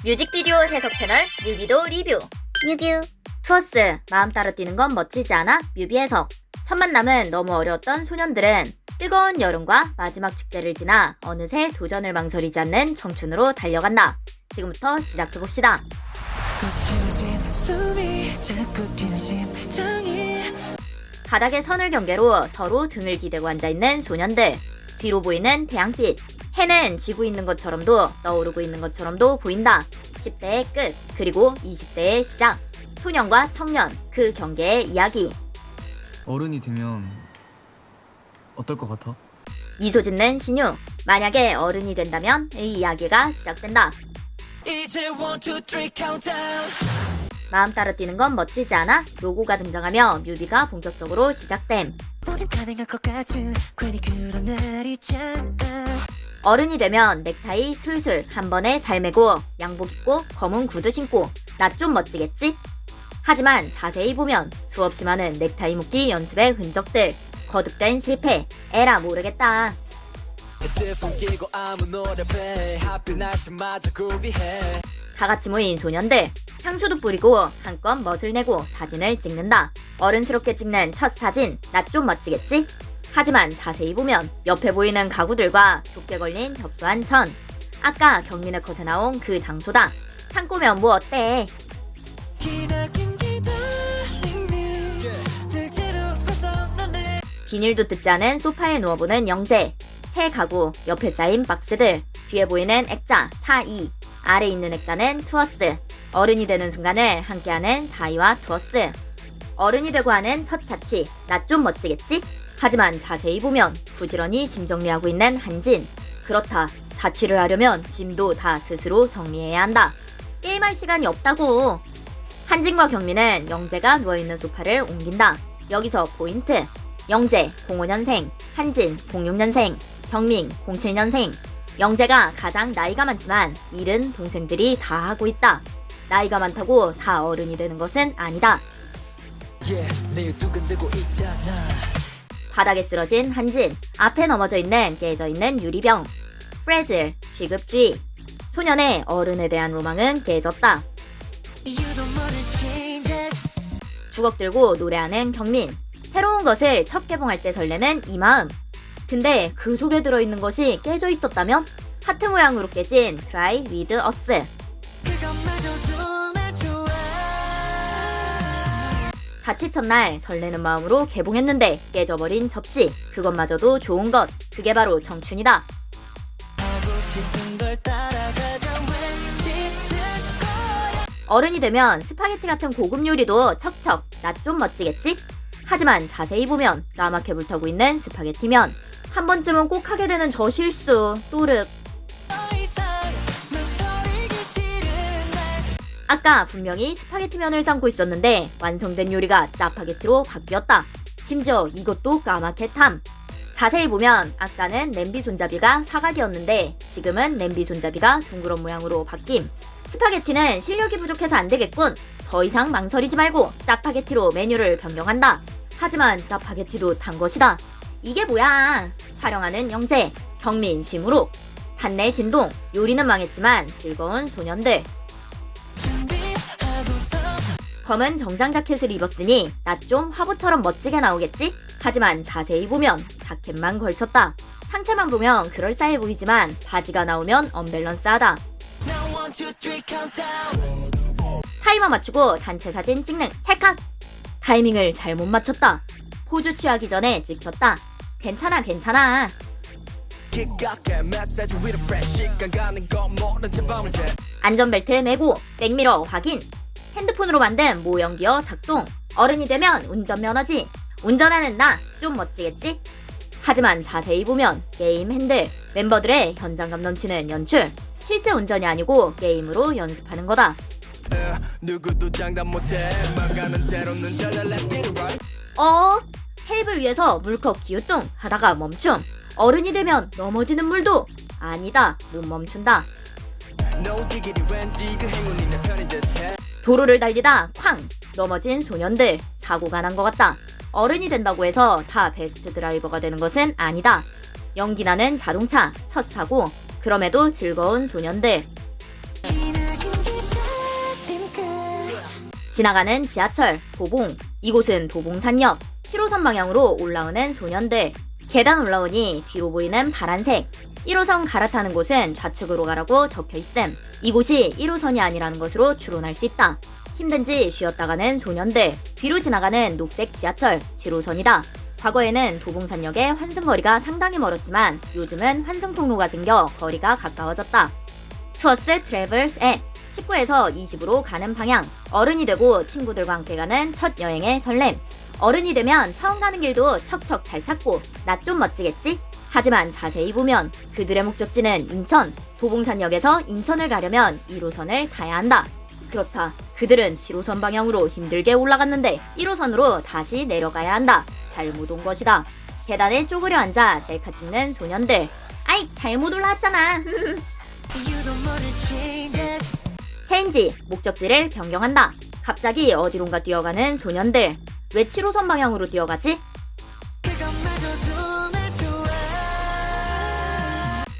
뮤직비디오 해석 채널 뮤비도 리뷰. 뮤뷰. 투어스 마음 따라 뛰는 건 멋지지 않아? 뮤비 해석. 첫 만남은 너무 어려웠던 소년들은 뜨거운 여름과 마지막 축제를 지나 어느새 도전을 망설이지 않는 청춘으로 달려간다. 지금부터 시작해봅시다. 바닥에 선을 경계로 서로 등을 기대고 앉아있는 소년들. 뒤로 보이는 태양빛. 해는 지고 있는 것처럼도 떠오르고 있는 것처럼도 보인다. 10대의 끝, 그리고 20대의 시작. 소년과 청년, 그 경계의 이야기. 어른이 되면 어떨 것 같아? 미소 짓는 신유. 만약에 어른이 된다면 이 이야기가 시작된다. 이제 1, 2, 3 countdown. 마음 따라 뛰는 건 멋지지 않아? 로고가 등장하며 뮤비가 본격적으로 시작됨. 모든 가능할 것 같은 괜히 그런 날 있잖아. 어른이 되면 넥타이 술술 한 번에 잘 매고 양복 입고 검은 구두 신고 나 좀 멋지겠지? 하지만 자세히 보면 수없이 많은 넥타이 묶기 연습의 흔적들. 거듭된 실패. 에라 모르겠다. 헤드폰 끼고 아무 노래 play. 하필 날씨마저 groovy해. 다같이 모인 소년들. 향수도 뿌리고 한껏 멋을 내고 사진을 찍는다. 어른스럽게 찍는 첫 사진. 나 좀 멋지겠지? 하지만 자세히 보면 옆에 보이는 가구들과 좁게 걸린 협소한 천. 아까 경민의 컷에 나온 그 장소다. 창고면 뭐 어때? 기나긴 기다림이 들지로 해서 너네. 비닐도 뜯지 않은 소파에 누워보는 영재. 새 가구, 옆에 쌓인 박스들. 뒤에 보이는 액자 4이. 아래 있는 액자는 투어스. 어른이 되는 순간을 함께하는 4이와 투어스. 어른이 되고 하는 첫 자취. 나 좀 멋지겠지? 하지만 자세히 보면 부지런히 짐 정리하고 있는 한진. 그렇다. 자취를 하려면 짐도 다 스스로 정리해야 한다. 게임할 시간이 없다고. 한진과 경민은 영재가 누워있는 소파를 옮긴다. 여기서 포인트. 영재 05년생, 한진 06년생, 경민 07년생. 영재가 가장 나이가 많지만 일은 동생들이 다 하고 있다. 나이가 많다고 다 어른이 되는 것은 아니다. Yeah, 내일 두근대고 있잖아. 바닥에 쓰러진 한진, 앞에 넘어져 있는 깨져 있는 유리병. 프레즐, 취급주의. 소년의 어른에 대한 로망은 깨졌다. You don't wanna changes. 주걱 들고 노래하는 경민. 새로운 것을 첫 개봉할 때 설레는 이 마음. 근데 그 속에 들어있는 것이 깨져 있었다면? 하트 모양으로 깨진 Try With Us. 그것마저도 난 좋아. 자취 첫날 설레는 마음으로 개봉했는데 깨져버린 접시. 그것마저도 좋은 것. 그게 바로 청춘이다. 하고 싶은 걸 따라가자. 왠지 거야. 어른이 되면 스파게티 같은 고급 요리도 척척. 나 좀 멋지겠지? 하지만 자세히 보면 까맣게 불타고 있는 스파게티면. 한 번쯤은 꼭 하게 되는 저 실수. 또르. 더 이상 망설이기 싫은 날. 아까 분명히 스파게티면을 삶고 있었는데 완성된 요리가 짜파게티로 바뀌었다. 심지어 이것도 까맣게 탐. 자세히 보면 아까는 냄비 손잡이가 사각이었는데 지금은 냄비 손잡이가 둥그런 모양으로 바뀜. 스파게티는 실력이 부족해서 안 되겠군. 더 이상 망설이지 말고 짜파게티로 메뉴를 변경한다. 하지만 짜파게티도 단 것이다. 이게 뭐야? 촬영하는 영재, 경민, 심으로. 단내 진동, 요리는 망했지만 즐거운 소년들. 준비하고서 검은 정장 자켓을 입었으니 나 좀 화보처럼 멋지게 나오겠지? 하지만 자세히 보면 자켓만 걸쳤다. 상체만 보면 그럴싸해 보이지만 바지가 나오면 언밸런스하다. Now 1, 2, 3 countdown. 타이머 맞추고 단체 사진 찍는 찰칵! 타이밍을 잘못 맞췄다. 포즈 취하기 전에 찍혔다. 괜찮아 괜찮아. 기각해 메시지 with a fresh 시간 가는 거 모른 채 밤을 새. 안전벨트 매고 백미러 확인. 핸드폰으로 만든 모형기어 작동. 어른이 되면 운전면허지. 운전하는 나 좀 멋지겠지? 하지만 자세히 보면 게임 핸들. 멤버들의 현장감 넘치는 연출. 실제 운전이 아니고 게임으로 연습하는 거다. 누구도 장담 못해 맘 가는 대로는 달려 Let's get it right. 테이블 위에서 물컵 기우뚱 하다가 멈춤. 어른이 되면 넘어지는 물도 아니다. 못 멈춘다. No diggity 왠지 그 행운이 내 편인 듯해. 도로를 달리다 쾅 넘어진 소년들. 사고가 난 것 같다. 어른이 된다고 해서 다 베스트 드라이버가 되는 것은 아니다. 연기 나는 자동차 첫 사고. 그럼에도 즐거운 소년들. 기나긴 지나가는 지하철, 도봉. 이곳은 도봉산역. 7호선 방향으로 올라오는 소년들. 계단 올라오니 뒤로 보이는 파란색. 1호선 갈아타는 곳은 좌측으로 가라고 적혀 있음. 이곳이 1호선이 아니라는 것으로 추론할 수 있다. 힘든지 쉬었다 가는 소년들. 뒤로 지나가는 녹색 지하철, 7호선이다. 과거에는 도봉산역에 환승거리가 상당히 멀었지만 요즘은 환승통로가 생겨 거리가 가까워졌다. 투어스 트래블스 앱. 19에서 20으로 가는 방향. 어른이 되고 친구들과 함께 가는 첫 여행의 설렘. 어른이 되면 처음 가는 길도 척척 잘 찾고 나 좀 멋지겠지? 하지만 자세히 보면 그들의 목적지는 인천. 도봉산역에서 인천을 가려면 1호선을 타야 한다. 그렇다. 그들은 7호선 방향으로 힘들게 올라갔는데 1호선으로 다시 내려가야 한다. 잘못 온 것이다. 계단에 쪼그려 앉아 셀카 찍는 소년들. 아이, 잘못 올라왔잖아. 체인지, 목적지를 변경한다. 갑자기 어디론가 뛰어가는 소년들. 왜 7호선 방향으로 뛰어가지?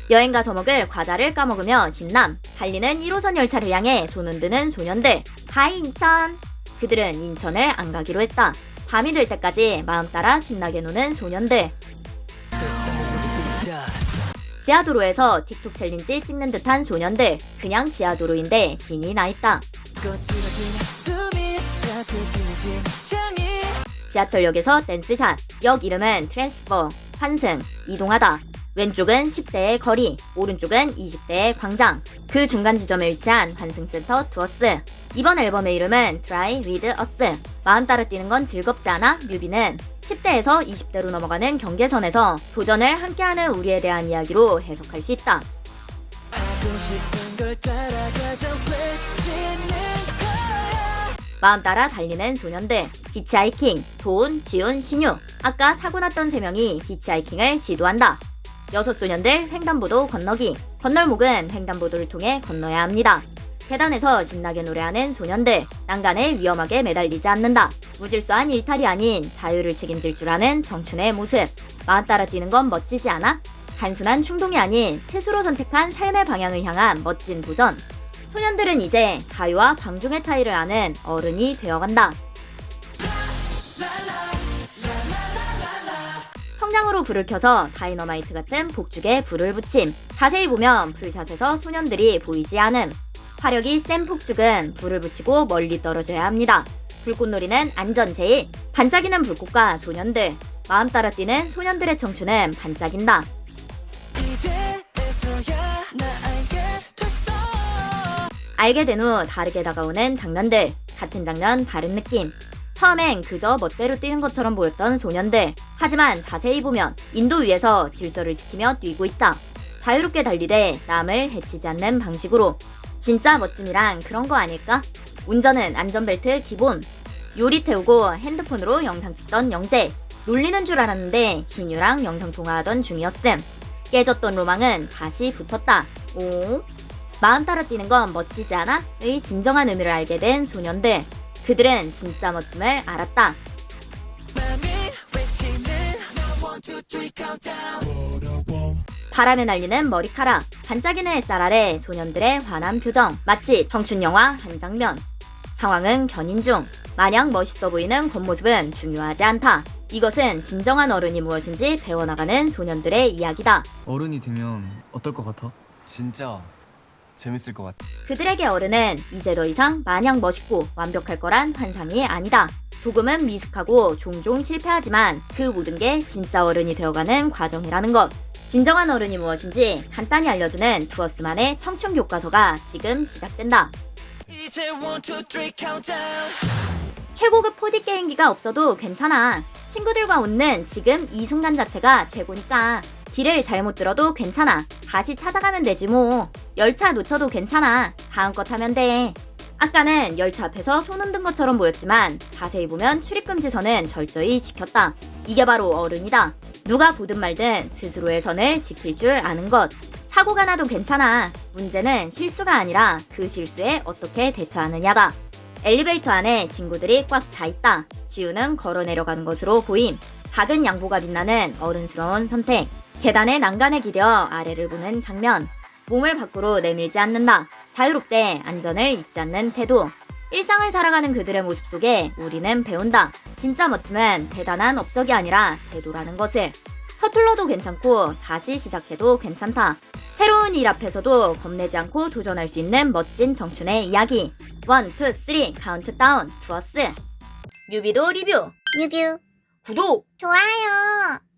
여행 가서 먹을 과자를 까먹으며 신남. 달리는 1호선 열차를 향해 손 흔드는 소년들. 하이 인천. 그들은 인천을 안 가기로 했다. 밤이 될 때까지 마음 따라 신나게 노는 소년들. 지하도로에서 틱톡 챌린지 찍는 듯한 소년들. 그냥 지하도로인데 신이 나있다. 지하철역에서 댄스샷. 역 이름은 트랜스퍼. 환승. 이동하다. 왼쪽은 10대의 거리, 오른쪽은 20대의 광장. 그 중간 지점에 위치한 환승센터 투어스. 이번 앨범의 이름은 Try With Us. 마음 따라 뛰는 건 즐겁지 않아? 뮤비는 10대에서 20대로 넘어가는 경계선에서 도전을 함께하는 우리에 대한 이야기로 해석할 수 있다. 마음 따라 달리는 소년들. 히치하이킹. 도훈, 지훈, 신유. 아까 사고 났던 3명이 히치하이킹을 시도한다. 6소년들 횡단보도 건너기. 건널목은 횡단보도를 통해 건너야 합니다. 계단에서 신나게 노래하는 소년들. 난간에 위험하게 매달리지 않는다. 무질서한 일탈이 아닌 자유를 책임질 줄 아는 청춘의 모습. 마음 따라 뛰는 건 멋지지 않아? 단순한 충동이 아닌 스스로 선택한 삶의 방향을 향한 멋진 도전. 소년들은 이제 자유와 방종의 차이를 아는 어른이 되어간다. 성냥으로 불을 켜서 다이너마이트 같은 폭죽에 불을 붙임. 자세히 보면 풀샷에서 소년들이 보이지 않음. 화력이 센 폭죽은 불을 붙이고 멀리 떨어져야 합니다. 불꽃놀이는 안전 제일. 반짝이는 불꽃과 소년들. 마음 따라 뛰는 소년들의 청춘은 반짝인다. 알게 된 후 다르게 다가오는 장면들. 같은 장면 다른 느낌. 처음엔 그저 멋대로 뛰는 것처럼 보였던 소년들. 하지만 자세히 보면 인도 위에서 질서를 지키며 뛰고 있다. 자유롭게 달리되 남을 해치지 않는 방식으로. 진짜 멋짐이란 그런 거 아닐까? 운전은 안전벨트 기본. 요리 태우고 핸드폰으로 영상 찍던 영재. 놀리는 줄 알았는데 신유랑 영상 통화하던 중이었음. 깨졌던 로망은 다시 붙었다. 오? 마음 따라 뛰는 건 멋지지 않아? 의 진정한 의미를 알게 된 소년들. 그들은 진짜 멋짐을 알았다. 바람에 날리는 머리카락. 반짝이는 햇살 아래 소년들의 환한 표정. 마치 청춘 영화 한 장면. 상황은 견인 중. 마냥 멋있어 보이는 겉모습은 중요하지 않다. 이것은 진정한 어른이 무엇인지 배워나가는 소년들의 이야기다. 어른이 되면 어떨 것 같아? 진짜 재밌을 것 같아. 그들에게 어른은 이제 더 이상 마냥 멋있고 완벽할 거란 환상이 아니다. 조금은 미숙하고 종종 실패하지만 그 모든 게 진짜 어른이 되어가는 과정이라는 것. 진정한 어른이 무엇인지 간단히 알려주는 두어스만의 청춘 교과서가 지금 시작된다. 이제 1, 2, 3 countdown. 최고급 4D 게임기가 없어도 괜찮아. 친구들과 웃는 지금 이 순간 자체가 최고니까. 길을 잘못 들어도 괜찮아. 다시 찾아가면 되지 뭐. 열차 놓쳐도 괜찮아. 다음 거 타면 돼. 아까는 열차 앞에서 손 흔든 것처럼 보였지만 자세히 보면 출입금지선은 철저히 지켰다. 이게 바로 어른이다. 누가 보든 말든 스스로의 선을 지킬 줄 아는 것. 사고가 나도 괜찮아. 문제는 실수가 아니라 그 실수에 어떻게 대처하느냐다. 엘리베이터 안에 친구들이 꽉 차 있다. 지우는 걸어 내려가는 것으로 보임. 작은 양보가 빛나는 어른스러운 선택. 계단의 난간에 기대어 아래를 보는 장면. 몸을 밖으로 내밀지 않는다. 자유롭되 안전을 잊지 않는 태도. 일상을 살아가는 그들의 모습 속에 우리는 배운다. 진짜 멋짐은 대단한 업적이 아니라 태도라는 것을. 서툴러도 괜찮고 다시 시작해도 괜찮다. 새로운 일 앞에서도 겁내지 않고 도전할 수 있는 멋진 정춘의 이야기. 1, 2, 3 카운트다운 투어스. 뮤비도 리뷰. 뮤뷰 구독. 좋아요.